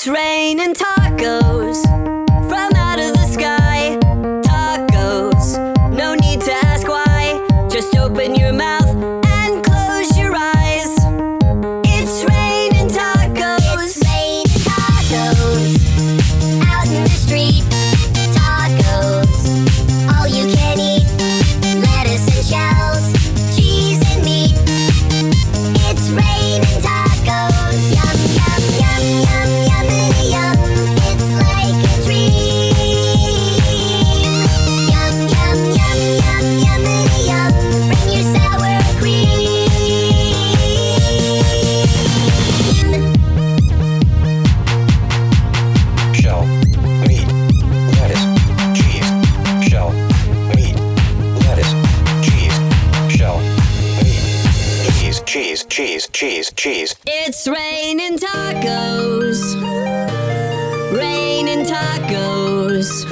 It's raining tacos from out of the sky. Tacos, no need to ask why. Just open your mouth and close your eyes. It's raining tacos. It's raining tacos out in the street. Tacos, all you can eat. Lettuce and shells, cheese and meat. It's raining tacos. Yum, yum, yum, yum, yummity yum. It's like a dream. Yum, yum, yum, yum, yummity yum. Bring your sour cream. Shell, meat, lettuce, cheese. Shell, meat, lettuce, cheese. Shell, meat, cheese, cheese, cheese, cheese. It's raining tacos. Raining tacos.